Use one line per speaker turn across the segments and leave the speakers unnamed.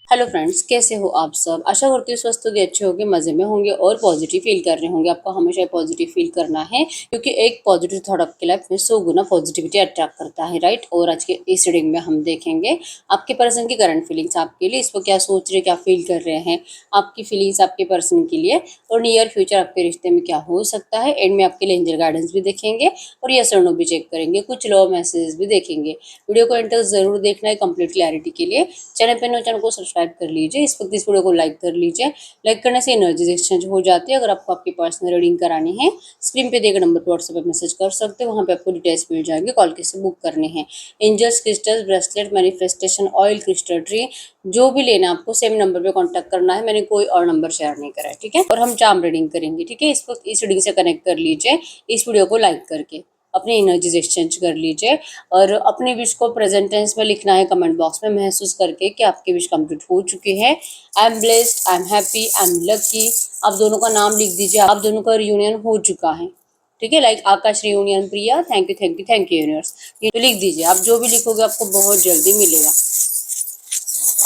Hello friends, कैसे हो आप सब। आशा करती हूँ स्वस्थ होंगे, अच्छे होंगे, मज़े में होंगे और पॉजिटिव फील कर रहे होंगे। आपको हमेशा पॉजिटिव फील करना है क्योंकि एक पॉजिटिव थॉट आपकी लाइफ में 100 गुना पॉजिटिविटी अट्रैक्ट करता है, राइट। और आज के इस रीडिंग में हम देखेंगे आपके पर्सन की करंट फीलिंग्स आपके लिए, इसको क्या सोच रहे, क्या फील कर रहे हैं, आपकी फीलिंग्स आपके पर्सन के लिए और नियर फ्यूचर आपके रिश्ते में क्या हो सकता है। एंड में आपके लिए एंजल गाइडेंस भी देखेंगे और यस और नो भी चेक करेंगे, कुछ लव मैसेज भी देखेंगे। वीडियो को एंड तक जरूर देखना है कंप्लीट क्लैरिटी के लिए। चैनल पर नो चैनल को सब्सक्राइब कर लीजिए। इस वक्त इस वीडियो को लाइक कर लीजिए। लाइक करने से एनर्जीज एक्सचेंज हो जाती है। अगर आपको आपकी पर्सनल रीडिंग करानी है, स्क्रीन पे दिए गए नंबर पर व्हाट्सएप पे मैसेज कर सकते हो, वहाँ पे आपको डिटेल्स मिल जाएंगे। कॉल कैसे बुक करने हैं। Angels crystals bracelet manifestation oil crystal tree जो भी लेना आपको सेम नंबर पे कांटेक्ट करना है। मैंने कोई और नंबर शेयर नहीं करा है, ठीक है। और हम चार्म रीडिंग करेंगे, ठीक है। इस वक्त इस रीडिंग से कनेक्ट कर लीजिए इस वीडियो को लाइक करके, अपनी एनर्जीज एक्सचेंज कर लीजिए और अपनी विश को प्रेजेंट टेंस में लिखना है कमेंट बॉक्स में, महसूस करके कि आपकी विश कंप्लीट हो चुकी है। I am blessed, I am happy, I am lucky. आप दोनों का नाम लिख दीजिए, आप दोनों का रियूनियन हो चुका है, ठीक है। Like Akash reunion, Priya thank you thank you thank you universe. ये तो लिख दीजिए, आप जो भी लिखोगे आपको बहुत जल्दी मिलेगा।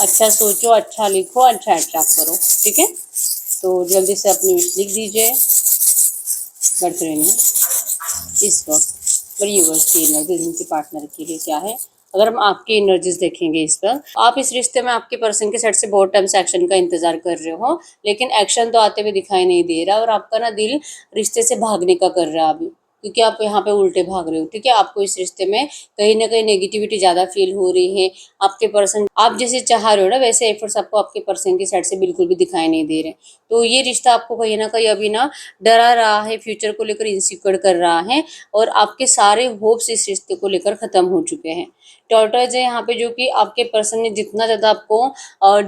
अच्छा सोचो, अच्छा लिखो, अच्छा अट्रैक्ट करो, ठीक है। तो जल्दी से अपनी विश लिख दीजिए। करते रहिए इस वक्त पर यूवर्स की एनर्जी उनके पार्टनर के लिए क्या है। अगर हम आपकी एनर्जीज देखेंगे इस पर, आप इस रिश्ते में आपके पर्सन के साइड से बहुत टाइम से एक्शन का इंतजार कर रहे हो, लेकिन एक्शन तो आते हुए दिखाई नहीं दे रहा और आपका ना दिल रिश्ते से भागने का कर रहा है अभी, क्योंकि आप यहाँ पे उल्टे भाग रहे हो, ठीक है। आपको इस रिश्ते में कहीं ना कहीं नेगेटिविटी ज्यादा फील हो रही है। आपके पर्सन आप जैसे चाह रहे हो ना, वैसे एफर्ट्स आपको आपके पर्सन की साइड से बिल्कुल भी दिखाई नहीं दे रहे। तो ये रिश्ता आपको कहीं ना कहीं अभी ना डरा रहा है, फ्यूचर को लेकर इनसिक्योर कर रहा है और आपके सारे होप्स इस रिश्ते को लेकर खत्म हो चुके हैं। टॉर्टर्स है यहाँ पे, जो कि आपके पर्सन ने जितना ज्यादा आपको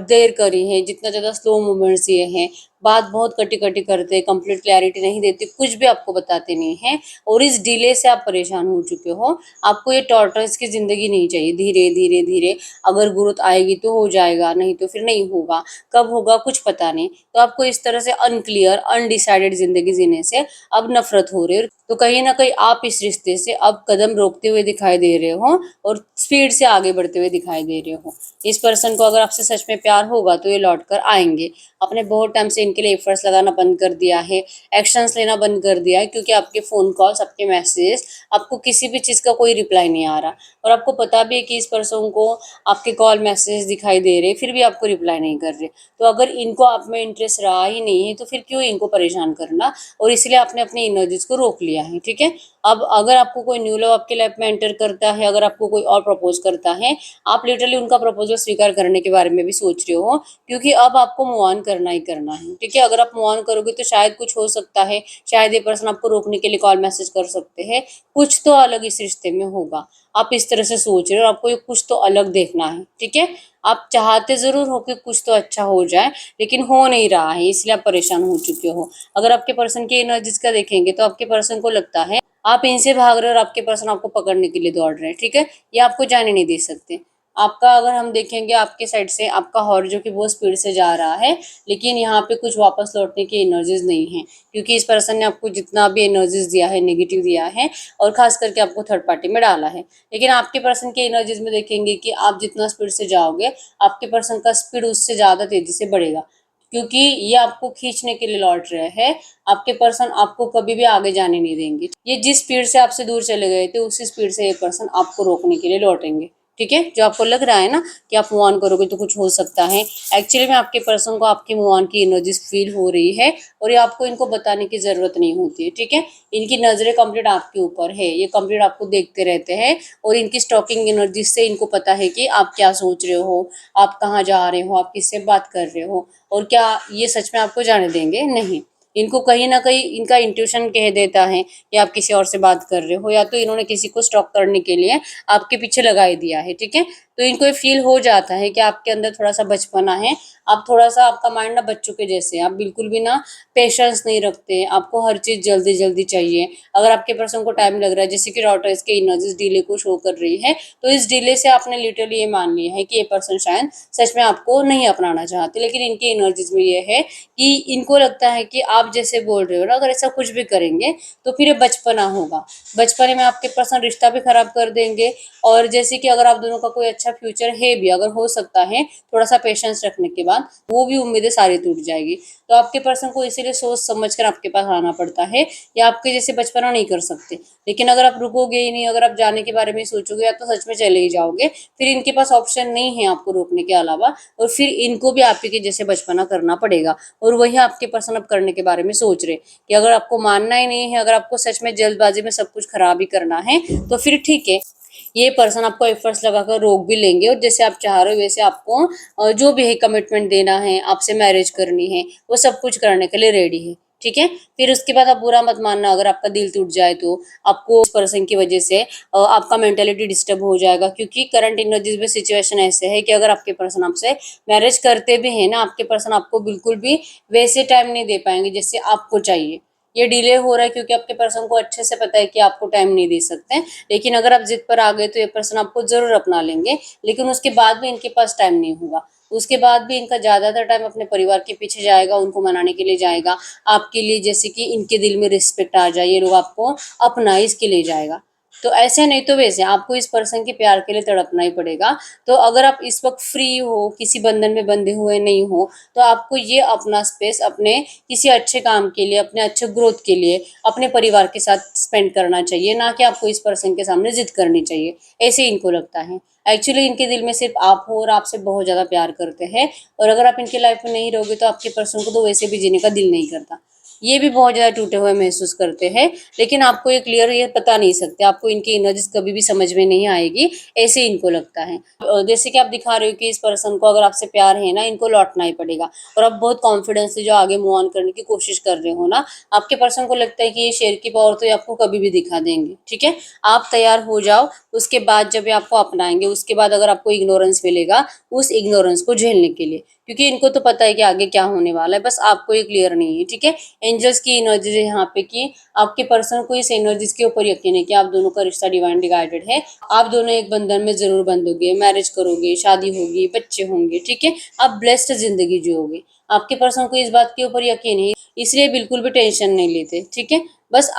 देर करी है, जितना ज्यादा स्लो मूवमेंट्स दिए हैं, बात बहुत कटी कटी करते, कंप्लीट क्लैरिटी नहीं देते, कुछ भी आपको बताते नहीं है और इस डिले से आप परेशान हो चुके हो। आपको ये टॉर्टर्स की जिंदगी नहीं चाहिए। धीरे धीरे धीरे अगर ग्रोथ आएगी तो हो जाएगा, नहीं तो फिर नहीं होगा। कब होगा कुछ पता नहीं। तो आपको इस तरह से अनक्लियर अनडिसाइडेड जिंदगी जीने से अब नफरत हो रही है। तो कहीं ना कहीं आप इस रिश्ते से अब कदम रोकते हुए दिखाई दे रहे हो और स्पीड से आगे बढ़ते हुए दिखाई दे रहे हो। इस पर्सन को अगर आपसे सच में प्यार होगा तो ये लौट कर आएंगे। आपने बहुत टाइम से इनके लिए एफर्ट्स लगाना बंद कर दिया है, एक्शंस लेना बंद कर दिया है, क्योंकि आपके फोन कॉल्स, आपके मैसेज, आपको किसी भी चीज का कोई रिप्लाई नहीं आ रहा और आपको पता भी है कि इस पर्सन को आपके कॉल मैसेज दिखाई दे रहे, फिर भी आपको रिप्लाई नहीं कर रहे। तो अगर इनको आप में इंटरेस्ट रहा ही नहीं है तो फिर क्यों इनको परेशान करना, और इसलिए आपने अपनी एनर्जीज को रोक लिया है, ठीक है। अब अगर आपको कोई न्यू लव आपके लाइफ में एंटर करता है, अगर आपको कोई और प्रपोज करता है, आप लिटरली उनका प्रपोजल स्वीकार करने के बारे में भी सोच रहे हो, क्योंकि अब आपको मूव ऑन करना ही करना है, ठीक है। अगर आप मूव ऑन करोगे तो शायद कुछ हो सकता है, शायद ये पर्सन आपको रोकने के लिए कॉल मैसेज कर सकते हैं। कुछ तो अलग इस रिश्ते में होगा, आप इस तरह से सोच रहे हो और आपको ये कुछ तो अलग देखना है, ठीक है। आप चाहते जरूर हो कि कुछ तो अच्छा हो जाए, लेकिन हो नहीं रहा है, इसलिए आप परेशान हो चुके हो। अगर आपके पर्सन की एनर्जीज का देखेंगे तो आपके पर्सन को लगता है आप इनसे भाग रहे हो और आपके पर्सन आपको पकड़ने के लिए दौड़ रहे हैं, ठीक है। ये आपको जाने नहीं दे सकते। आपका अगर हम देखेंगे आपके साइड से आपका हॉर्न जो कि बहुत स्पीड से जा रहा है, लेकिन यहाँ पे कुछ वापस लौटने की एनर्जीज नहीं है, क्योंकि इस पर्सन ने आपको जितना भी एनर्जीज दिया है नेगेटिव दिया है और खास करके आपको थर्ड पार्टी में डाला है। लेकिन आपके पर्सन की एनर्जीज में देखेंगे कि आप जितना स्पीड से जाओगे, आपके पर्सन का स्पीड उससे ज्यादा तेजी से बढ़ेगा, क्योंकि ये आपको खींचने के लिए लौट रहे हैं। आपके पर्सन आपको कभी भी आगे जाने नहीं देंगे। ये जिस स्पीड से आपसे दूर चले गए थे उसी स्पीड से ये पर्सन आपको रोकने के लिए लौटेंगे, ठीक है। जो आपको लग रहा है ना कि आप मूव ऑन करोगे तो कुछ हो सकता है, एक्चुअली में आपके पर्सन को आपके मूव ऑन की एनर्जीज फील हो रही है और ये आपको इनको बताने की जरूरत नहीं होती है, ठीक है। इनकी नजरें कंप्लीट आपके ऊपर है, ये कंप्लीट आपको देखते रहते हैं और इनकी स्टॉकिंग एनर्जीज से इनको पता है कि आप क्या सोच रहे हो, आप कहाँ जा रहे हो, आप किससे बात कर रहे हो और क्या ये सच में आपको जाने देंगे, नहीं। इनको कहीं ना कहीं इनका इंट्यूशन कह देता है कि आप किसी और से बात कर रहे हो, या तो इन्होंने किसी को स्टॉक करने के लिए आपके पीछे लगाई दिया है, ठीक है। तो इनको ये फील हो जाता है कि आपके अंदर थोड़ा सा बचपना है, आप थोड़ा सा, आपका माइंड ना बच्चों के जैसे, आप बिल्कुल भी ना पेशेंस नहीं रखते, आपको हर चीज जल्दी जल्दी चाहिए। अगर आपके पर्सन को टाइम लग रहा है, जैसे कि डॉटर इसके एनर्जीज डिले को शो कर रही है, तो इस डिले से आपने लिटरली ये मान लिया है कि ये पर्सन शायद सच में आपको नहीं अपनाना चाहते। लेकिन इनकी एनर्जीज में ये है कि इनको लगता है कि आप जैसे बोल रहे हो ना, अगर ऐसा कुछ भी करेंगे तो फिर ये बचपना होगा, बचपने में आपके पर्सन रिश्ता भी खराब कर देंगे। और जैसे कि अगर आप दोनों का कोई अच्छा अच्छा फ्यूचर है भी, अगर हो सकता है थोड़ा सा पेशेंस रखने के बाद, वो भी उम्मीदें सारी टूट जाएगी। तो आपके पर्सन को इसीलिए सोच समझ कर आपके पास आना पड़ता है, या आपके जैसे बचपना नहीं कर सकते। लेकिन अगर आप रुकोगे ही नहीं, अगर आप जाने के बारे में सोचोगे, या तो सच में चले ही जाओगे, फिर इनके पास ऑप्शन नहीं है आपको रोकने के अलावा, और फिर इनको भी आप ही के जैसे बचपना करना पड़ेगा। और वही आपके पर्सन अब करने के बारे में सोच रहे कि अगर आपको मानना ही नहीं है, अगर आपको सच में जल्दबाजी में सब कुछ खराब ही करना है, तो फिर ठीक है, ये पर्सन आपको एफर्ट्स लगाकर रोक भी लेंगे, और जैसे आप चाह रहे हो वैसे आपको जो भी है कमिटमेंट देना है, आपसे मैरिज करनी है, वो सब कुछ करने के लिए रेडी है। ठीक है, फिर उसके बाद आप बुरा मत मानना अगर आपका दिल टूट जाए, तो आपको इस पर्सन की वजह से आपका मेंटेलिटी डिस्टर्ब हो जाएगा, क्योंकि करंट एनर्जीज में सिचुएशन ऐसे है कि अगर आपके पर्सन आपसे मैरिज करते भी है ना, आपके पर्सन आपको बिल्कुल भी वैसे टाइम नहीं दे पाएंगे जैसे आपको चाहिए। ये डिले हो रहा है क्योंकि आपके पर्सन को अच्छे से पता है कि आपको टाइम नहीं दे सकते, लेकिन अगर आप जिद पर आ गए तो ये पर्सन आपको जरूर अपना लेंगे, लेकिन उसके बाद भी इनके पास टाइम नहीं होगा। उसके बाद भी इनका ज्यादातर टाइम अपने परिवार के पीछे जाएगा, उनको मनाने के लिए जाएगा, आपके लिए जैसे कि इनके दिल में रिस्पेक्ट आ जाए, ये लोग आपको अपना इसके लिए जाएगा। तो ऐसे नहीं तो वैसे आपको इस पर्सन के प्यार के लिए तड़पना ही पड़ेगा। तो अगर आप इस वक्त फ्री हो, किसी बंधन में बंधे हुए नहीं हो, तो आपको ये अपना स्पेस अपने किसी अच्छे काम के लिए, अपने अच्छे ग्रोथ के लिए, अपने परिवार के साथ स्पेंड करना चाहिए, ना कि आपको इस पर्सन के सामने जिद करनी चाहिए, ऐसे इनको लगता है। एक्चुअली इनके दिल में सिर्फ आप हो, और आपसे बहुत ज़्यादा प्यार करते हैं, और अगर आप इनकी लाइफ में नहीं रहोगे तो आपके पर्सन को तो वैसे भी जीने का दिल नहीं करता। ये भी बहुत ज़्यादा टूटे हुए महसूस करते हैं, लेकिन आपको ये क्लियर ये बता नहीं सकते, आपको इनकी एनर्जीज कभी भी समझ में नहीं आएगी, ऐसे इनको लगता है। जैसे कि आप दिखा रहे हो कि इस पर्सन को अगर आपसे प्यार है ना, इनको लौटना ही पड़ेगा, और आप बहुत कॉन्फिडेंस से जो आगे मूव ऑन करने की कोशिश कर रहे हो ना, आपके पर्सन को लगता है कि ये शेर की पावर तो ये आपको कभी भी दिखा देंगे। ठीक है, आप तैयार हो जाओ, उसके बाद जब ये आपको अपनाएंगे, उसके बाद अगर आपको इग्नोरेंस मिलेगा, उस इग्नोरेंस को झेलने के लिए, क्योंकि इनको तो पता है कि आगे क्या होने वाला है, बस आपको ये क्लियर नहीं है। ठीक है, एंजल्स की एनर्जी है यहाँ पे कि आपके पर्सन को इस एनर्जीज के ऊपर यकीन है कि आप दोनों का रिश्ता डिवाइनली गाइडेड है, आप दोनों एक बंधन में जरूर बंधोगे, मैरिज करोगे, शादी होगी, बच्चे होंगे। ठीक है, आप ब्लेस्ड जिंदगी जियोगे, आपके पर्सन को इस बात के ऊपर यकीन है, इसलिए बिल्कुल भी टेंशन नहीं लेते। ठीक है, बस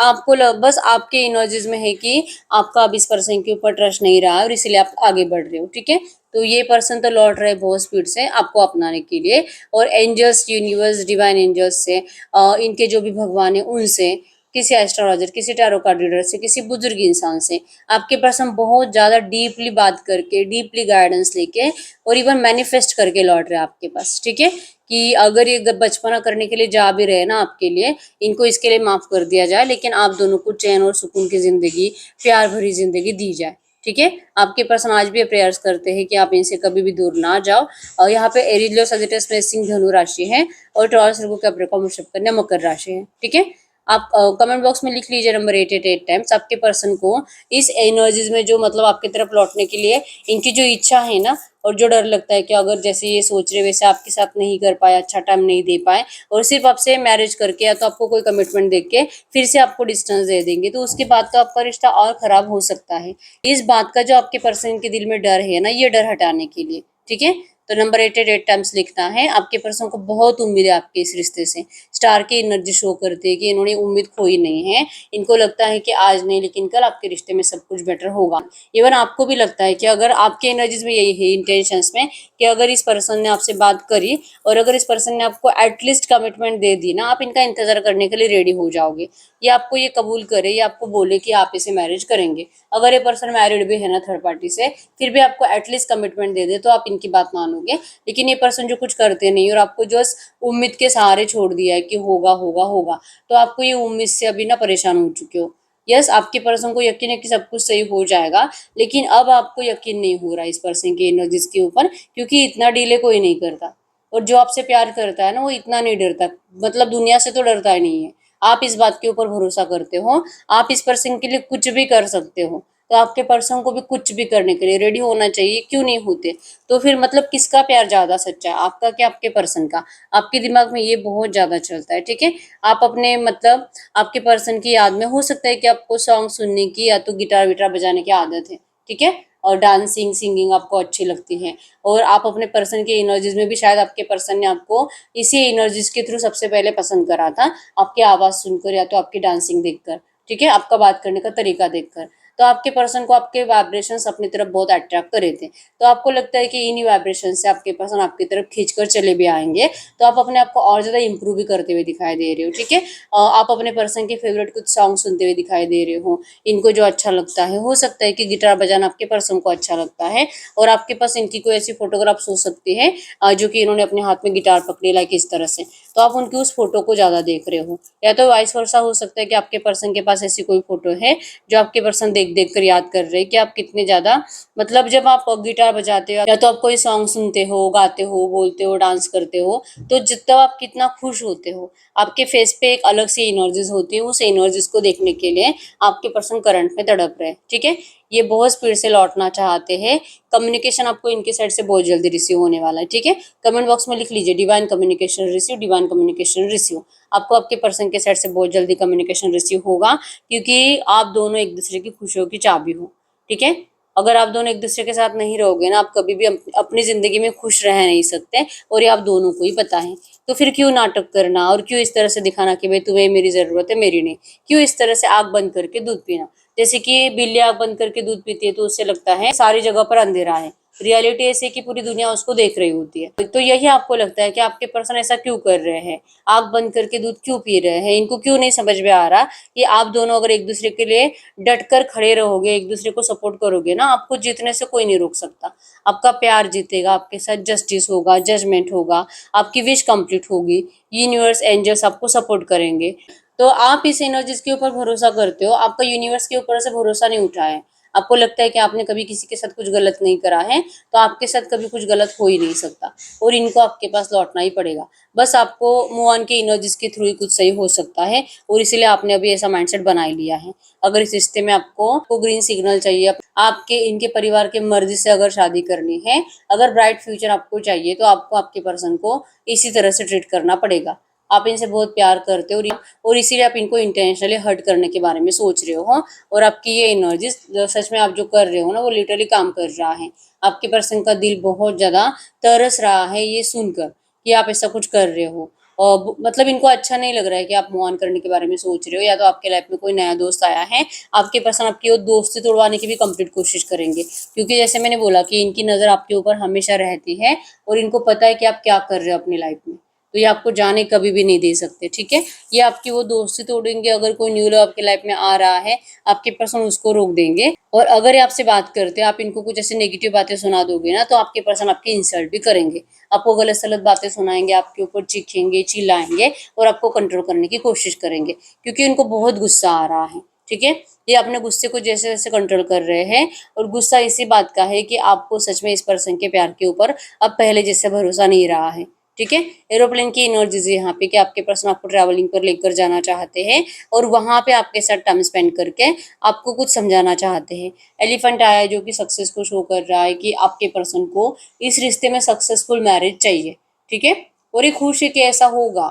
बस आपके एनर्जीज में है कि आपका अब इस पर्सन के ऊपर ट्रस्ट नहीं रहा, और इसलिए आप आगे बढ़ रहे हो। ठीक है, तो ये पर्सन तो लौट रहे बहुत स्पीड से आपको अपनाने के लिए, और एंजल्स, यूनिवर्स, डिवाइन एंजल्स से, इनके जो भी भगवान है उनसे, किसी एस्ट्रोलॉजर, किसी टैरो कार्ड रीडर से, किसी बुजुर्ग इंसान से आपके पर्सन बहुत ज़्यादा डीपली बात करके, डीपली गाइडेंस लेके, और इवन मैनिफेस्ट करके लौट रहे हैं आपके पास। ठीक है, कि अगर ये बचपना करने के लिए जा भी रहे ना आपके लिए, इनको इसके लिए माफ़ कर दिया जाए, लेकिन आप दोनों को चैन और सुकून की ज़िंदगी, प्यार भरी ज़िंदगी दी जाए। ठीक है, आपके पर्सन आज भी प्रेयर्स करते हैं कि आप इनसे कभी भी दूर ना जाओ। और यहाँ पे एरिलियो सजिटस प्लेसिंग धनु राशि है, और टॉरस वर्गो कैप्रिकॉर्न वृषभ कन्या मकर राशि है। ठीक है, आप कमेंट बॉक्स में लिख लीजिए नंबर 888 टाइम्स आपके पर्सन को इस एनर्जीज में जो मतलब आपकी तरफ लौटने के लिए इनकी जो इच्छा है ना, और जो डर लगता है कि अगर जैसे ये सोच रहे वैसे आपके साथ नहीं कर पाए, अच्छा टाइम नहीं दे पाए, और सिर्फ आपसे मैरिज करके या तो आपको कोई कमिटमेंट दे के फिर से आपको डिस्टेंस दे देंगे, तो उसके बाद तो आपका रिश्ता और खराब हो सकता है। इस बात का जो आपके पर्सन के दिल में डर है ना, ये डर हटाने के लिए। ठीक है, तो नंबर 888 टाइम्स लिखना है। आपके पर्सन को बहुत उम्मीद है आपके इस रिश्ते से, स्टार की एनर्जी शो करती है कि इन्होंने उम्मीद खोई नहीं है, इनको लगता है कि आज नहीं लेकिन कल आपके रिश्ते में सब कुछ बेटर होगा। इवन आपको भी लगता है कि अगर आपके एनर्जीज में यही है, इंटेंशंस में, कि अगर इस पर्सन ने आपसे बात करी, और अगर इस पर्सन ने आपको एटलीस्ट कमिटमेंट दे दी ना, आप इनका इंतजार करने के लिए रेडी हो जाओगे। ये आपको ये कबूल करे, ये आपको बोले कि आप इसे मैरिज करेंगे, अगर ये पर्सन मैरिड भी है ना थर्ड पार्टी से, फिर भी आपको एटलीस्ट कमिटमेंट दे दे तो आप इनकी बात मानोगे। लेकिन ये पर्सन जो कुछ करते नहीं, और आपको जो उम्मीद के सहारे छोड़ दिया है कि होगा होगा होगा, तो आपको ये उम्मीद से अभी ना परेशान हो चुके हो। यस, आपके पर्सन को यकीन है कि सब कुछ सही हो जाएगा, लेकिन अब आपको यकीन नहीं हो रहा इस पर्सन की एनर्जीज के ऊपर, क्योंकि इतना डिले कोई नहीं करता, और जो आपसे प्यार करता है ना वो इतना नहीं डरता, मतलब दुनिया से तो डरता ही नहीं है। आप इस बात के ऊपर भरोसा करते हो, आप इस पर्सन के लिए कुछ भी कर सकते हो, तो आपके पर्सन को भी कुछ भी करने के लिए रेडी होना चाहिए, क्यों नहीं होते? तो फिर मतलब किसका प्यार ज्यादा सच्चा है, आपका कि आपके पर्सन का? आपके दिमाग में ये बहुत ज्यादा चलता है। ठीक है, आप अपने मतलब आपके पर्सन की याद में, हो सकता है कि आपको सॉन्ग सुनने की या तो गिटार विटार बजाने की आदत है। ठीक है, और डांसिंग सिंगिंग आपको अच्छी लगती है, और आप अपने पर्सन के एनर्जीज में भी शायद आपके पर्सन ने आपको इसी एनर्जीज के थ्रू सबसे पहले पसंद करा था, आपकी आवाज सुनकर या तो आपकी डांसिंग देखकर। ठीक है, आपका बात करने का तरीका देखकर। तो आपके पर्सन को आपके वाइब्रेशंस अपनी तरफ बहुत अट्रैक्ट कर रहे थे, तो आपको लगता है कि इन्हीं वाइब्रेशन से आपके पर्सन आपकी तरफ खींच कर चले भी आएंगे, तो आप अपने आप को और ज़्यादा इंप्रूव भी करते हुए दिखाई दे रहे हो। ठीक है, आप अपने पर्सन के फेवरेट कुछ सॉन्ग सुनते हुए दिखाई दे रहे हो, इनको जो अच्छा लगता है, हो सकता है कि गिटार बजाना आपके पर्सन को अच्छा लगता है, और आपके पास इनकी कोई ऐसी फोटोग्राफ्स हो सकती है जो कि इन्होंने अपने हाथ में गिटार पकड़ी लाइक इस तरह से, तो आप उनकी उस फोटो को ज़्यादा देख रहे हो। या तो वाइस वर्सा हो सकता है कि आपके पर्सन के पास ऐसी कोई फोटो है जो आपके पर्सन देख देख कर याद कर रहे हैं कि आप कितने ज़्यादा, मतलब जब आप गिटार बजाते हो या तो आप कोई सॉन्ग सुनते हो, गाते हो, बोलते हो, डांस करते हो, तो जितना आप कितना खुश होते हो, आपके फेस पे एक अलग सी एनर्जीज होती है, उस एनर्जीज को देखने के लिए आपके पर्सन करंट में तड़प रहे हैं। ठीक है, ये बहुत स्पीड से लौटना चाहते हैं, कम्युनिकेशन आपको इनके साइड से बहुत जल्दी रिसीव होने वाला है। ठीक है, कमेंट बॉक्स में लिख लीजिए divine communication receive, divine communication receive. आपको आपके पर्सन के साइड से बहुत जल्दी कम्युनिकेशन रिसीव होगा, क्योंकि आप दोनों एक दूसरे की खुशियों की चाबी हो। ठीक है, अगर आप दोनों एक दूसरे के साथ नहीं रहोगे ना, आप कभी भी अपनी जिंदगी में खुश रह नहीं सकते, और ये आप दोनों को ही पता है। तो फिर क्यों नाटक करना, और क्यों इस तरह से दिखाना कि भाई तुम्हें मेरी जरूरत है, मेरी नहीं। क्यों इस तरह से आंख बंद करके दूध पीना, जैसे कि बिल्ली आंख बंद करके दूध पीती है तो उससे लगता है सारी जगह पर अंधेरा है, रियलिटी ऐसी है कि पूरी दुनिया उसको देख रही होती है। तो यही आपको लगता है कि आपके पर्सन ऐसा क्यों कर रहे हैं, आंख बंद करके दूध क्यों पी रहे हैं, इनको क्यों नहीं समझ में आ रहा कि आप दोनों अगर एक दूसरे के लिए डट कर खड़े रहोगे, एक दूसरे को सपोर्ट करोगे ना, आपको जीतने से कोई नहीं रोक सकता। आपका प्यार जीतेगा, आपके साथ जस्टिस होगा, जजमेंट होगा, आपकी विश कंप्लीट होगी, यूनिवर्स एंजल्स आपको सपोर्ट करेंगे। तो आप इस एनर्जीज के ऊपर भरोसा करते हो, आपका यूनिवर्स के ऊपर से भरोसा नहीं उठा है। आपको लगता है कि आपने कभी किसी के साथ कुछ गलत नहीं करा है, तो आपके साथ कभी कुछ गलत हो ही नहीं सकता, और इनको आपके पास लौटना ही पड़ेगा। बस आपको मूव ऑन के एनर्जीज के थ्रू ही कुछ सही हो सकता है, और इसीलिए आपने अभी ऐसा माइंडसेट बना ही लिया है। अगर इस रिश्ते में आपको ग्रीन सिग्नल चाहिए, आपके इनके परिवार के मर्जी से अगर शादी करनी है, अगर ब्राइट फ्यूचर आपको चाहिए, तो आपको आपके पर्सन को इसी तरह से ट्रीट करना पड़ेगा। आप इनसे बहुत प्यार करते हो, और इसीलिए आप इनको इंटेंशनली हर्ट करने के बारे में सोच रहे हो, और आपकी ये एनर्जी सच में आप जो कर रहे हो ना, वो लिटरली काम कर रहा है। आपके पर्सन का दिल बहुत ज्यादा तरस रहा है ये सुनकर कि आप ऐसा कुछ कर रहे हो, और मतलब इनको अच्छा नहीं लग रहा है कि आप मूव ऑन करने के बारे में सोच रहे हो, या तो आपके लाइफ में कोई नया दोस्त आया है, आपके पर्सन आपकी वो दोस्ती तोड़वाने की भी कंप्लीट कोशिश करेंगे, क्योंकि जैसे मैंने बोला कि इनकी नज़र आपके ऊपर हमेशा रहती है, और इनको पता है कि आप क्या कर रहे हो अपनी लाइफ में, तो ये आपको जाने कभी भी नहीं दे सकते। ठीक है, ये आपकी वो दोस्ती तोड़ेंगे, अगर कोई न्यू लव आपके लाइफ में आ रहा है, आपके पर्सन उसको रोक देंगे, और अगर ये आपसे बात करते हैं, आप इनको कुछ ऐसे नेगेटिव बातें सुना दोगे ना, तो आपके पर्सन आपकी इंसल्ट भी करेंगे, आपको गलत सलत बातें सुनाएंगे, आपके ऊपर चीखेंगे, चिल्लाएंगे, और आपको कंट्रोल करने की कोशिश करेंगे, क्योंकि उनको बहुत गुस्सा आ रहा है। ठीक है, ये अपने गुस्से को जैसे जैसे कंट्रोल कर रहे हैं, और गुस्सा इसी बात का है कि आपको सच में इस पर्सन के प्यार के ऊपर अब पहले जैसे भरोसा नहीं रहा है। ठीक है, एरोप्लेन की एनर्जीज यहाँ पे कि आपके पर्सन आपको ट्रैवलिंग पर लेकर जाना चाहते हैं, और वहां पे आपके साथ टाइम स्पेंड करके आपको कुछ समझाना चाहते हैं। एलिफेंट आया है जो कि सक्सेस को शो कर रहा है कि आपके पर्सन को इस रिश्ते में सक्सेसफुल मैरिज चाहिए। ठीक है, और ये खुश है कि ऐसा होगा,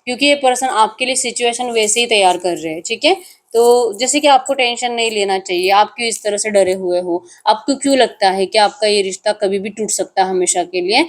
क्योंकि ये पर्सन आपके लिए सिचुएशन वैसे ही तैयार कर रहे हैं। ठीक है, तो जैसे कि आपको टेंशन नहीं लेना चाहिए, आप क्यों इस तरह से डरे हुए हो, आपको क्यों लगता है कि आपका ये रिश्ता कभी भी टूट सकता है हमेशा के लिए।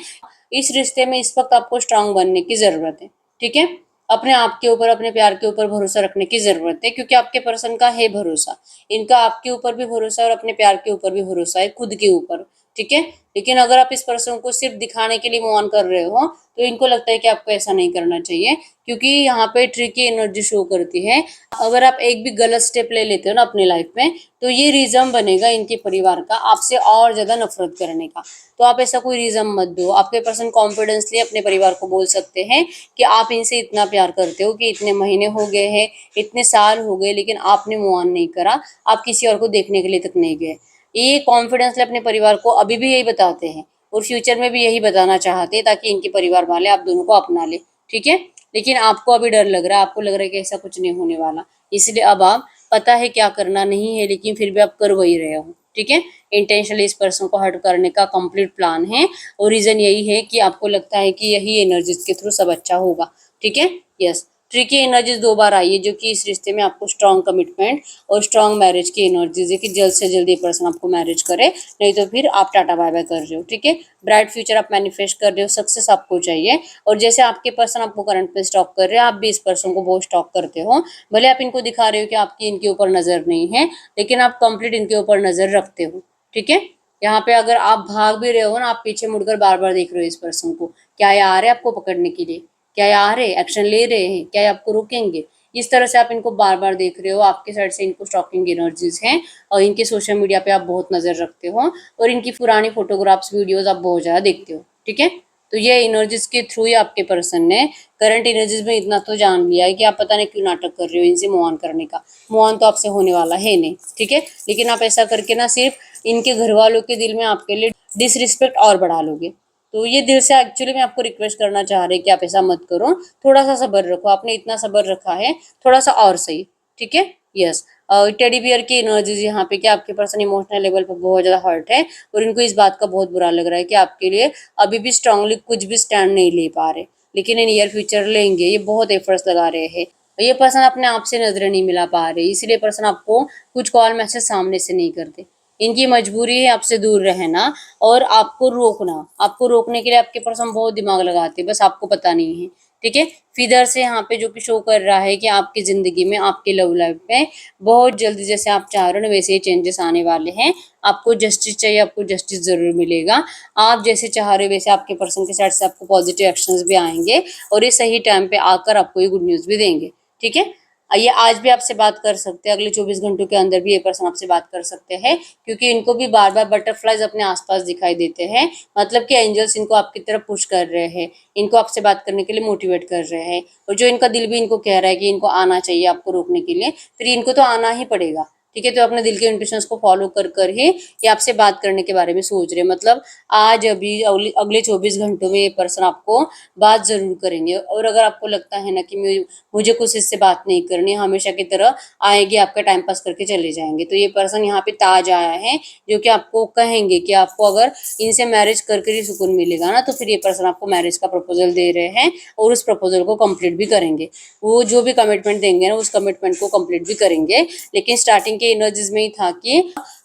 इस रिश्ते में इस वक्त आपको स्ट्रांग बनने की जरूरत है। ठीक है, अपने आप के ऊपर, अपने प्यार के ऊपर भरोसा रखने की जरूरत है, क्योंकि आपके पर्सन का है भरोसा, इनका आपके ऊपर भी भरोसा है, और अपने प्यार के ऊपर भी भरोसा है, खुद के ऊपर। ठीक है, लेकिन अगर आप इस पर्सन को सिर्फ दिखाने के लिए मूव ऑन कर रहे हो, तो इनको लगता है कि आपको ऐसा नहीं करना चाहिए, क्योंकि यहाँ पे ट्रिकी एनर्जी शो करती है। अगर आप एक भी गलत स्टेप ले लेते हो ना अपनी लाइफ में, तो ये रीजन बनेगा इनके परिवार का आपसे और ज्यादा नफरत करने का। तो आप ऐसा कोई रीजन मत दो, आपके पर्सन कॉन्फिडेंसली अपने परिवार को बोल सकते हैं कि आप इनसे इतना प्यार करते हो कि इतने महीने हो गए हैं, इतने साल हो गए, लेकिन आपने मूव ऑन नहीं करा, आप किसी और को देखने के लिए तक नहीं गए। ये कॉन्फिडेंसली अपने परिवार को अभी भी यही बताते हैं, और फ्यूचर में भी यही बताना चाहते हैं, ताकि इनके परिवार वाले आप दोनों को अपना ले। ठीक है, लेकिन आपको अभी डर लग रहा है, आपको लग रहा है कि ऐसा कुछ नहीं होने वाला, इसलिए अब आप पता है क्या करना नहीं है, लेकिन फिर भी आप कर वही रहे हो। ठीक है, इंटेंशनली इस पर्सन को हर्ट करने का कंप्लीट प्लान है, और रीजन यही है कि आपको लगता है कि यही एनर्जीज के थ्रू सब अच्छा होगा। ठीक है, यस। ट्रिकी एनर्जीज 2 बार आई है, जो कि इस रिश्ते में आपको स्ट्रॉन्ग कमिटमेंट और स्ट्रॉन्ग मैरिज की एनर्जीज है कि जल्द से जल्द ये पर्सन आपको मैरिज करे, नहीं तो फिर आप टाटा बाय बाय कर रहे हो। ठीक है, ब्राइट फ्यूचर आप मैनिफेस्ट कर रहे हो, सक्सेस आपको चाहिए। और जैसे आपके पर्सन आपको करंट पे स्टॉक कर रहे हैं, आप भी इस पर्सन को बहुत स्टॉक करते हो। भले आप इनको दिखा रहे हो कि आपकी इनके ऊपर नजर नहीं है, लेकिन आप कंप्लीट इनके ऊपर नजर रखते हो। ठीक है, यहाँ पे अगर आप भाग भी रहे हो ना, आप पीछे मुड़कर बार बार देख रहे हो इस पर्सन को, क्या ये आ रहे हैं आपको पकड़ने के लिए, क्या ये आ रहे हैं, एक्शन ले रहे हैं, क्या ये आपको रोकेंगे। इस तरह से आप इनको बार बार देख रहे हो, आपके साइड से इनको स्टॉकिंग एनर्जीज हैं और इनके सोशल मीडिया पे आप बहुत नजर रखते हो और इनकी पुरानी फोटोग्राफ्स वीडियोस आप बहुत ज्यादा देखते हो। ठीक है, तो ये एनर्जीज के थ्रू ही आपके पर्सन ने करंट एनर्जीज में इतना तो जान लिया है कि आप पता नहीं क्यों नाटक कर रहे हो इनसे मूव ऑन करने का। मूव ऑन तो आपसे होने वाला है नहीं। ठीक है, लेकिन आप ऐसा करके ना सिर्फ इनके घर वालों के दिल में आपके लिए डिसरिस्पेक्ट और बढ़ा लोगे। तो ये दिल से एक्चुअली मैं आपको रिक्वेस्ट करना चाह रही कि आप ऐसा मत करो, थोड़ा सा सब्र रखो। आपने इतना सब्र रखा है, थोड़ा सा और सही। ठीक है, यस। टेडी बियर की एनर्जीज यहाँ पे कि आपके पर्सन इमोशनल लेवल पर बहुत ज्यादा हर्ट है और इनको इस बात का बहुत बुरा लग रहा है कि आपके लिए अभी भी स्ट्रांगली कुछ भी स्टैंड नहीं ले पा रहे, लेकिन इन नियर फ्यूचर लेंगे। ये बहुत एफर्ट्स लगा रहे हैं। ये पर्सन अपने आप से नजरें नहीं मिला पा रहे, इसलिए पर्सन आपको कुछ कॉल मैसेज सामने से नहीं करते। इनकी मजबूरी है आपसे दूर रहना और आपको रोकना। आपको रोकने के लिए आपके पर्सन बहुत दिमाग लगाते हैं, बस आपको पता नहीं है। ठीक है, फिदर से यहाँ पे जो कि शो कर रहा है कि आपकी जिंदगी में, आपके लव लाइफ में बहुत जल्दी जैसे आप चाह रहे हो ना वैसे ही चेंजेस आने वाले हैं। आपको जस्टिस चाहिए, आपको जस्टिस जरूर मिलेगा। आप जैसे चाह रहे हो वैसे आपके पर्सन के साइड से आपको पॉजिटिव एक्शंस भी आएंगे और ये सही टाइम पे आकर आपको ये गुड न्यूज भी देंगे। ठीक है, ये आज भी आपसे बात कर सकते हैं, अगले 24 घंटों के अंदर भी ये पर्सन आपसे बात कर सकते हैं, क्योंकि इनको भी बार बार बटरफ्लाइज अपने आसपास दिखाई देते हैं। मतलब कि एंजल्स इनको आपकी तरफ पुश कर रहे हैं, इनको आपसे बात करने के लिए मोटिवेट कर रहे हैं। और जो इनका दिल भी इनको कह रहा है कि इनको आना चाहिए आपको रोकने के लिए, फिर इनको तो आना ही पड़ेगा। ठीक है, तो अपने दिल के इंट्यूशंस को फॉलो कर कर ही ये आपसे बात करने के बारे में सोच रहे हैं। मतलब आज अभी अगले 24 घंटों में ये पर्सन आपको बात जरूर करेंगे। और अगर आपको लगता है ना कि मुझे कुछ इससे बात नहीं करनी, हमेशा की तरह आएंगे, आपका टाइम पास करके चले जाएंगे, तो ये पर्सन यहाँ पे ताज आया है, जो कि आपको कहेंगे कि आपको अगर इनसे मैरिज करके ही सुकून मिलेगा ना, तो फिर ये पर्सन आपको मैरिज का प्रपोजल दे रहे हैं और उस प्रपोजल को कंप्लीट भी करेंगे। वो जो भी कमिटमेंट देंगे ना, उस कमिटमेंट को कंप्लीट भी करेंगे। लेकिन स्टार्टिंग के एनर्जीज में ही था कि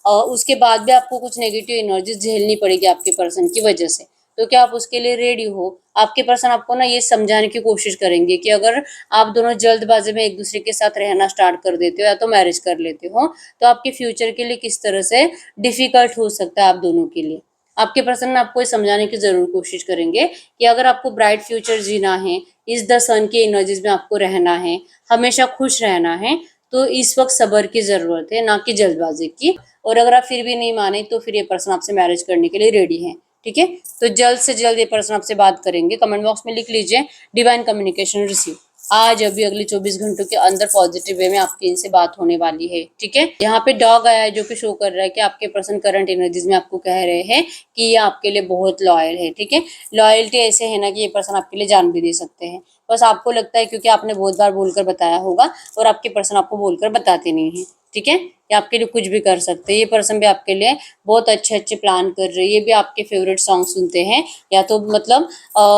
उसके बाद भी आपको कुछ नेगेटिव एनर्जीज झेलनी पड़ेगी आपके पर्सन की वजह से। तो क्या आप उसके लिए रेडी हो? आपके पर्सन आपको ना ये समझाने की कोशिश करेंगे कि अगर आप दोनों जल्दबाजी में एक दूसरे के साथ रहना स्टार्ट कर देते हो या तो मैरिज कर लेते हो, तो आपके फ्यूचर के लिए किस तरह से डिफिकल्ट हो सकता है आप दोनों के लिए। आपके पर्सन ना आपको ये समझाने की जरूर कोशिश करेंगे कि अगर आपको ब्राइट फ्यूचर जीना है, इस द सन की एनर्जीज में आपको रहना है, हमेशा खुश रहना है, तो इस वक्त सब्र की जरूरत है, ना कि जल्दबाजी की। और अगर आप फिर भी नहीं माने, तो फिर ये पर्सन आपसे मैरिज करने के लिए रेडी है। ठीक है, तो जल्द से जल्द ये पर्सन आपसे बात करेंगे। कमेंट बॉक्स में लिख लीजिए डिवाइन कम्युनिकेशन रिसीव। आज अभी अगले 24 घंटों के अंदर पॉजिटिव वे में आपकी इनसे बात होने वाली है। ठीक है, यहाँ पे डॉग आया है जो कि शो कर रहा है कि आपके पर्सन करंट एनर्जीज में आपको कह रहे हैं कि ये आपके लिए बहुत लॉयल है। ठीक है, लॉयल्टी ऐसे है ना कि ये पर्सन आपके लिए जान भी दे सकते हैं, बस आपको लगता है क्योंकि आपने बहुत बार बोलकर बताया होगा और आपके पर्सन आपको बोलकर बताते नहीं है। ठीक है, ये आपके लिए कुछ भी कर सकते हैं। ये पर्सन भी आपके लिए बहुत अच्छे अच्छे प्लान कर रहे हैं। ये भी आपके फेवरेट सॉन्ग सुनते हैं, या तो मतलब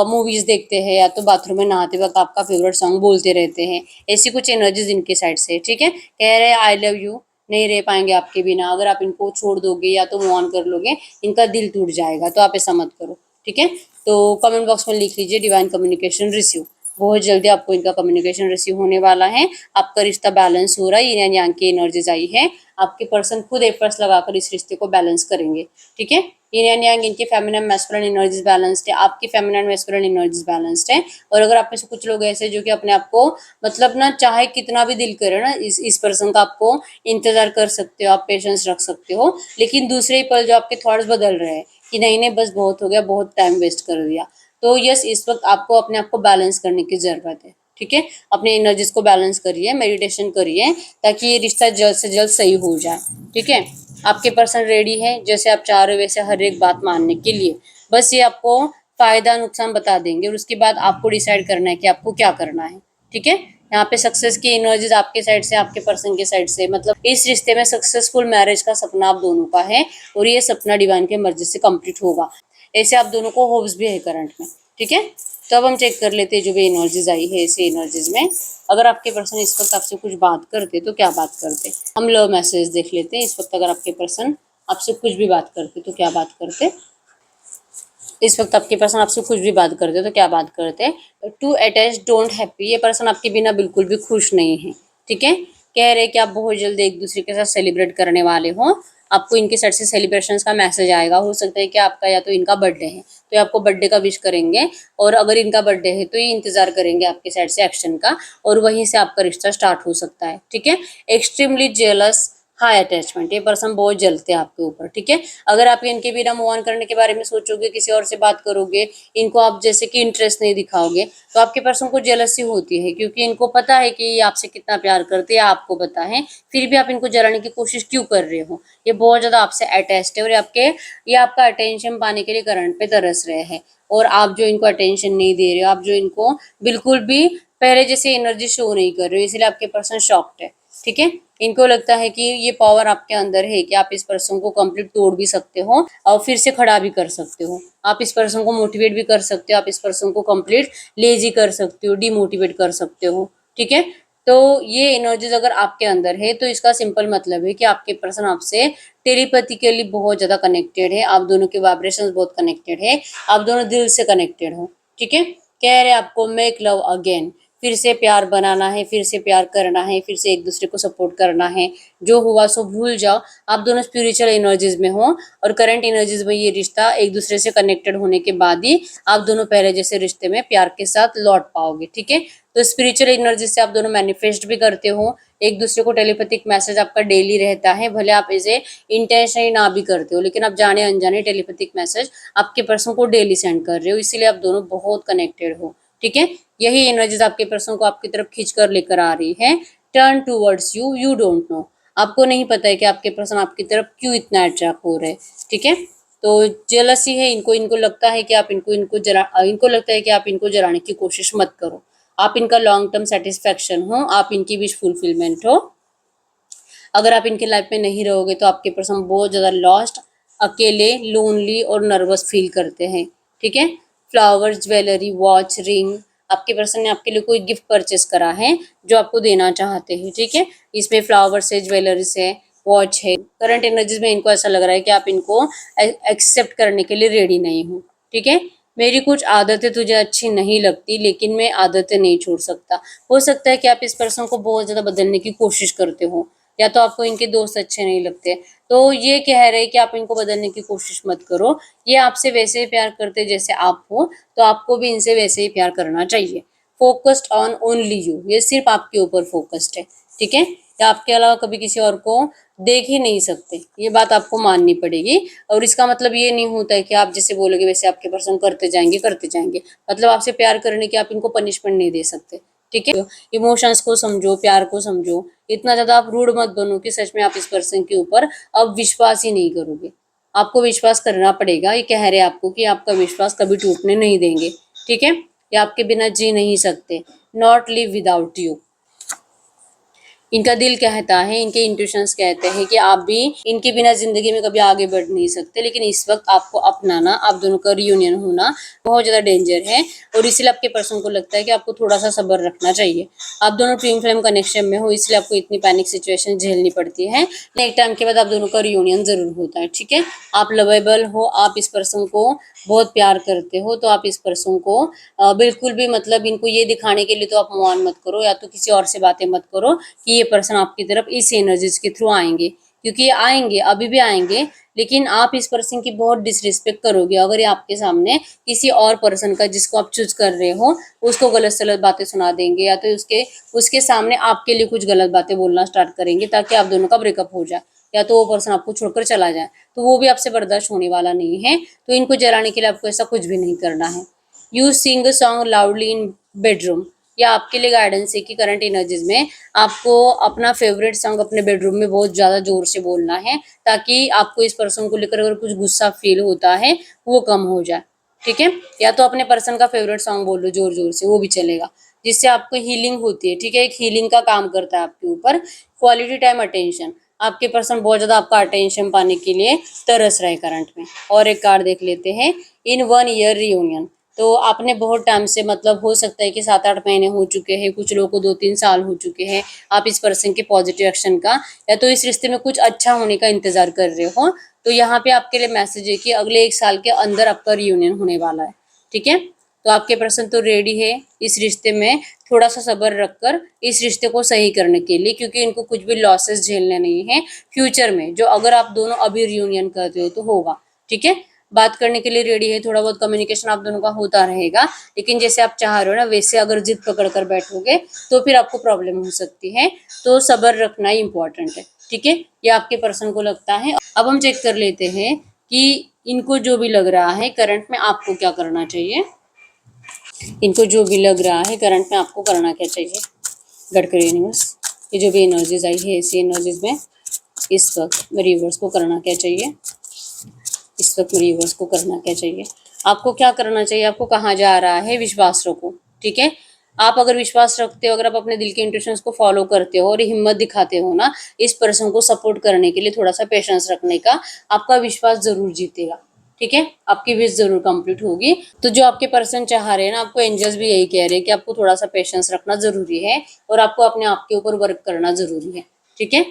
मूवीज देखते हैं, या तो बाथरूम में नहाते वक्त आपका फेवरेट सॉन्ग बोलते रहते हैं। ऐसी कुछ एनर्जीज इनके साइड से। ठीक है, कह रहे हैं आई लव यू, नहीं रह पाएंगे आपके बिना। अगर आप इनको छोड़ दोगे या तो मूव ऑन कर लोगे, इनका दिल टूट जाएगा, तो आप ऐसा मत करो। ठीक है, तो कमेंट बॉक्स में लिख लीजिए डिवाइन कम्युनिकेशन रिसीव। बहुत जल्दी आपको इनका कम्युनिकेशन रिसीव होने वाला है। आपका रिश्ता बैलेंस हो रहा है, yin yang की एनर्जीज आई है। आपके पर्सन खुद एफर्ट्स लगाकर इस रिश्ते को बैलेंस करेंगे। ठीक है, yin and yang इनकी फेमिनिन मैस्कुलिन एनर्जीज बैलेंस्ड है, आपकी फेमिनिन मैस्कुलिन एनर्जीज बैलेंस्ड है। और अगर आप में से कुछ लोग ऐसे जो कि अपने आप को मतलब ना चाहे कितना भी दिल करे ना इस पर्सन का, आपको इंतजार कर सकते हो, आप पेशेंस रख सकते हो, लेकिन दूसरे ही पल जो आपके थॉट्स बदल रहे हैं कि नहीं नहीं बस बहुत हो गया, बहुत टाइम वेस्ट कर दिया, तो यस इस वक्त आपको अपने आप को बैलेंस करने की जरूरत है। ठीक है, अपने एनर्जीज को बैलेंस करिए, मेडिटेशन करिए, ताकि ये रिश्ता जल्द से जल्द सही हो जाए। ठीक है, आपके पर्सन रेडी है जैसे आप चाह रहे हो वैसे हर एक बात मानने के लिए। बस ये आपको फायदा नुकसान बता देंगे और उसके बाद आपको डिसाइड करना है कि आपको क्या करना है। ठीक है, यहाँ पे सक्सेस की एनर्जीज आपके साइड से, आपके पर्सन के साइड से, मतलब इस रिश्ते में सक्सेसफुल मैरिज का सपना आप दोनों का है और ये सपना डिवाइन के मर्जी से कंप्लीट होगा। ऐसे आप दोनों को होप्स भी है करंट में। ठीक है। तो अब हम चेक कर लेते हैं जो भी एनर्जीज आई है ऐसे एनर्जीज में, अगर आपके पर्सन इस वक्त आपसे कुछ बात करते तो क्या बात करते। हम लव मैसेज देख लेते हैं। इस वक्त अगर आपके पर्सन आपसे कुछ भी बात करते तो क्या बात करते। इस वक्त आपके पर्सन आपसे कुछ भी बात करते तो क्या बात करते। टू अटैच डोंट हैप्पी, ये पर्सन आपके बिना बिल्कुल भी खुश नहीं है। ठीक है, कह रहे कि आप बहुत जल्द एक दूसरे के साथ सेलिब्रेट करने वाले हो। आपको इनके साइड से सेलिब्रेशन का मैसेज आएगा। हो सकता है कि आपका या तो इनका बर्थडे है तो ये आपको बर्थडे का विश करेंगे, और अगर इनका बर्थडे है तो ये इंतजार करेंगे आपके साइड से एक्शन का, और वहीं से आपका रिश्ता स्टार्ट हो सकता है। ठीक है, एक्सट्रीमली जेलस, हाई अटैचमेंट, ये पर्सन बहुत जलते हैं आपके ऊपर। ठीक है, अगर आप इनके बिना मूव ऑन करने के बारे में सोचोगे, किसी और से बात करोगे, इनको आप जैसे कि इंटरेस्ट नहीं दिखाओगे, तो आपके पर्सन को जेलसी होती है, क्योंकि इनको पता है कि ये आपसे कितना प्यार करते हैं, आपको पता है, फिर भी आप इनको जलाने की कोशिश क्यों कर रहे हो। ये बहुत ज्यादा आपसे अटैच्ड है, और ये आपका अटेंशन पाने के लिए करंट पे तरस रहे हैं, और आप जो इनको अटेंशन नहीं दे रहे हो, आप जो इनको बिल्कुल भी पहले जैसे एनर्जी शो नहीं कर रहे हो, इसलिए आपके पर्सन शॉक्ड है। ठीक है, इनको लगता है कि ये पावर आपके अंदर है कि आप इस पर्सन को कंप्लीट तोड़ भी सकते हो और फिर से खड़ा भी कर सकते हो। आप इस पर्सन को मोटिवेट भी कर सकते हो, आप इस पर्सन को कंप्लीट लेजी कर सकते हो, डिमोटिवेट कर सकते हो। ठीक है, तो ये एनर्जीज अगर आपके अंदर है तो इसका सिंपल मतलब है कि आपके पर्सन आपसे टेलीपैथिकली बहुत ज्यादा कनेक्टेड है। आप दोनों के वाइब्रेशंस बहुत कनेक्टेड है, आप दोनों दिल से कनेक्टेड हो। ठीक है, कह रहे आपको मेक लव अगेन, फिर से प्यार बनाना है, फिर से प्यार करना है, फिर से एक दूसरे को सपोर्ट करना है। जो हुआ सो भूल जाओ। आप दोनों स्पिरिचुअल एनर्जीज में हो, और करंट एनर्जीज में ये रिश्ता एक दूसरे से कनेक्टेड होने के बाद ही आप दोनों पहले जैसे रिश्ते में प्यार के साथ लौट पाओगे। ठीक है, तो स्पिरिचुअल एनर्जी से आप दोनों मैनिफेस्ट भी करते हो। एक दूसरे को टेलीपैथिक मैसेज आपका डेली रहता है, भले आप इसे इंटेंशनली ना भी करते हो, लेकिन आप जाने अनजाने टेलीपैथिक मैसेज आपके पर्सन को डेली सेंड कर रहे हो, इसीलिए आप दोनों बहुत कनेक्टेड हो। ठीक है, यही एनर्जीज आपके पर्सन को आपकी तरफ खींच कर लेकर आ रही है। Turn towards you, you don't know, आपको नहीं पता है कि आपके पर्सन आपकी तरफ क्यों इतना अट्रैक्ट हो रहे हैं। ठीक है, तो जेलसी है इनको, इनको लगता है कि आप इनको लगता है कि आप इनको जलाने की कोशिश मत करो। आप इनका लॉन्ग टर्म सेटिस्फेक्शन हो, आप इनकी विश फुलफिलमेंट हो। अगर आप इनके लाइफ में नहीं रहोगे तो आपके पर्सन बहुत ज़्यादा लॉस्ट, अकेले, लोनली और नर्वस फील करते हैं। ठीक है, फ्लावर्स, ज्वेलरी, वॉच, रिंग, आपके पर्सन ने आपके लिए कोई गिफ्ट परचेस करा है जो आपको देना चाहते हैं। ठीक है, इसमें फ्लावर्स है, ज्वेलरीज है, वॉच है। करंट एनर्जीज में इनको ऐसा लग रहा है कि आप इनको एक्सेप्ट करने के लिए रेडी नहीं हो। ठीक है, मेरी कुछ आदतें तुझे अच्छी नहीं लगती, लेकिन मैं आदतें नहीं छोड़ सकता। हो सकता है कि आप इस पर्सन को बहुत ज़्यादा बदलने की कोशिश करते हो, या तो आपको इनके दोस्त अच्छे नहीं लगते, तो ये कह रहे हैं कि आप इनको बदलने की कोशिश मत करो। ये आपसे वैसे ही प्यार करते जैसे आप हो, तो आपको भी इनसे वैसे ही प्यार करना चाहिए। फोकस्ड ऑन ओनली यू, ये सिर्फ आपके ऊपर फोकस्ड है। ठीक है, या आपके अलावा कभी किसी और को देख ही नहीं सकते, ये बात आपको माननी पड़ेगी। और इसका मतलब ये नहीं होता है कि आप जैसे बोलोगे वैसे आपके पर्सन करते जाएंगे। मतलब आपसे प्यार करने की आप इनको पनिशमेंट नहीं दे सकते। ठीक है, इमोशंस को समझो, प्यार को समझो। इतना ज्यादा आप रूड मत बनो कि सच में आप इस पर्सन के ऊपर अब विश्वास ही नहीं करोगे। आपको विश्वास करना पड़ेगा। ये कह रहे हैं आपको कि आपका विश्वास कभी टूटने नहीं देंगे। ठीक है, ये आपके बिना जी नहीं सकते। नॉट लिव विदाउट यू, इनका दिल कहता है, इनके इंट्यूशंस कहते हैं कि आप भी इनके बिना जिंदगी में कभी आगे बढ़ नहीं सकते, लेकिन इस वक्त आपको अपनाना, आप दोनों का रियूनियन होना बहुत ज्यादा डेंजर है, और इसलिए आपके पर्सन को लगता है कि आपको थोड़ा सा सब्र रखना चाहिए। आप दोनों ट्विन फ्लेम कनेक्शन में हो, इसलिए आपको इतनी पैनिक सिचुएशन झेलनी पड़ती है। एक टाइम के बाद आप दोनों का रियूनियन जरूर होता है। ठीक है, आप लवेबल हो, आप इस पर्सन को बहुत प्यार करते हो, तो आप इस पर्सन को बिल्कुल भी मतलब इनको ये दिखाने के लिए तो आप मूव ऑन मत करो, या तो किसी और से बातें मत करो कि ये पर्सन आपकी तरफ इस एनर्जीज के थ्रू आएंगे, क्योंकि ये आएंगे, अभी भी आएंगे, लेकिन आप इस पर्सन की बहुत डिसरिस्पेक्ट करोगे अगर ये आपके सामने किसी और पर्सन का, जिसको आप चूज कर रहे हो, उसको गलत सलत बातें सुना देंगे, या तो उसके उसके सामने आपके लिए कुछ गलत बातें बोलना स्टार्ट करेंगे ताकि आप दोनों का ब्रेकअप हो जाए, या तो वो पर्सन आपको छोड़कर चला जाए, तो वो भी आपसे बर्दाश्त होने वाला नहीं है। तो इनको जलाने के लिए आपको ऐसा कुछ भी नहीं करना है। You sing song loudly in bedroom, या आपके लिए गाइडेंस है कि करंट एनर्जीज में आपको अपना फेवरेट सॉन्ग अपने बेडरूम में बहुत ज्यादा जोर से बोलना है, ताकि आपको इस पर्सन को लेकर अगर कुछ गुस्सा फील होता है वो कम हो जाए। ठीक है, या तो अपने पर्सन का फेवरेट सॉन्ग बोल लो जोर जोर से, वो भी चलेगा, जिससे आपको हीलिंग होती है। ठीक है, एक हीलिंग का काम करता है आपके ऊपर। क्वालिटी टाइम अटेंशन, आपके पर्सन बहुत ज्यादा आपका अटेंशन पाने के लिए तरस रहे करंट में। और एक कार्ड देख लेते हैं, इन 1 ईयर रियूनियन, तो आपने बहुत टाइम से मतलब हो सकता है कि 7-8 महीने हो चुके हैं, कुछ लोगों को 2-3 साल हो चुके हैं, आप इस पर्सन के पॉजिटिव एक्शन का या तो इस रिश्ते में कुछ अच्छा होने का इंतजार कर रहे हो, तो यहाँ पे आपके लिए मैसेज है कि अगले 1 साल के अंदर आपका रियूनियन होने वाला है, ठीक है। तो आपके पर्सन तो रेडी है इस रिश्ते में, थोड़ा सा सब्र रखकर इस रिश्ते को सही करने के लिए, क्योंकि इनको कुछ भी लॉसेस झेलने नहीं है फ्यूचर में, जो अगर आप दोनों अभी रियूनियन करते हो तो होगा, ठीक है। बात करने के लिए रेडी है, थोड़ा बहुत कम्युनिकेशन आप दोनों का होता रहेगा, लेकिन जैसे आप चाह रहे हो ना वैसे अगर जिद पकड़ कर बैठोगे तो फिर आपको प्रॉब्लम हो सकती है, तो सब्र रखना ही इंपॉर्टेंट है, ठीक है। ये आपके पर्सन को लगता है। अब हम चेक कर लेते हैं कि इनको जो भी लग रहा है करंट में आपको क्या करना चाहिए। इनको जो भी लग रहा है करंट में आपको करना क्या चाहिए। गडकरी यूनिवर्स, ये जो भी एनर्जीज आई है ऐसी एनर्जीज में इस वक्त मेरे यूनिवर्स को करना क्या चाहिए, इस वक्त मेरे यूनिवर्स को करना क्या चाहिए। आपको क्या करना चाहिए, आपको कहाँ जा रहा है, विश्वास रखो, ठीक है। आप अगर विश्वास रखते हो, अगर आप अपने दिल के इंट्यूशंस को फॉलो करते हो और हिम्मत दिखाते हो ना इस पर्सन को सपोर्ट करने के लिए, थोड़ा सा पेशेंस रखने का, आपका विश्वास जरूर जीतेगा, ठीक है। आपकी विश जरूर कंप्लीट होगी। तो जो आपके पर्सन चाह रहे हैं ना, आपको एंजल्स भी यही कह रहे हैं कि आपको थोड़ा सा पेशेंस रखना जरूरी है और आपको अपने आप के ऊपर वर्क करना जरूरी है, ठीक है।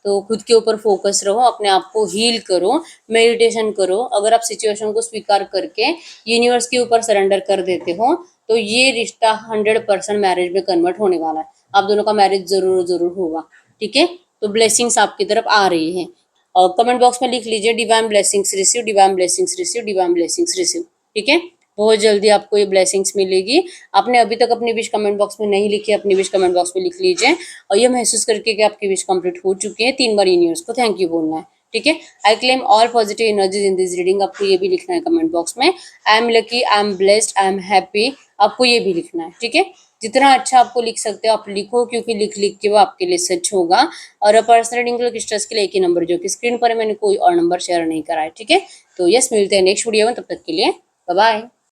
तो खुद के ऊपर फोकस रहो, अपने आप को हील करो, मेडिटेशन करो। अगर आप सिचुएशन को स्वीकार करके यूनिवर्स के ऊपर सरेंडर कर देते हो तो ये रिश्ता 100% मैरिज में कन्वर्ट होने वाला है। आप दोनों का मैरिज जरूर जरूर होगा, ठीक है। तो ब्लेसिंग्स आपकी तरफ आ रही है। और कमेंट बॉक्स में लिख लीजिए divine blessings receive, divine blessings receive, divine blessings receive, ठीक है। बहुत जल्दी आपको ये ब्लेसिंग्स मिलेगी। आपने अभी तक अपनी विश कमेंट बॉक्स में नहीं लिखी, अपनी विश कमेंट बॉक्स में लिख लीजिए और ये महसूस करके कि आपकी विश कंप्लीट हो चुकी है 3 बार यूनिवर्स को थैंक यू बोलना है, ठीक है। I claim all positive energies in this reading, आपको ये भी लिखना है कमेंट बॉक्स में। I am lucky, I am blessed, I am happy, आपको ये भी लिखना है, ठीक है। जितना अच्छा आपको लिख सकते हो आप लिखो, क्योंकि लिख लिख के वो आपके लिए सच होगा। और पर्सनल रीडिंग के स्ट्रेस के लिए एक ही नंबर जो कि स्क्रीन पर है, मैंने कोई और नंबर शेयर नहीं करा है, ठीक है। तो यस, मिलते हैं नेक्स्ट वीडियो में, तब तक के लिए बाय बाय।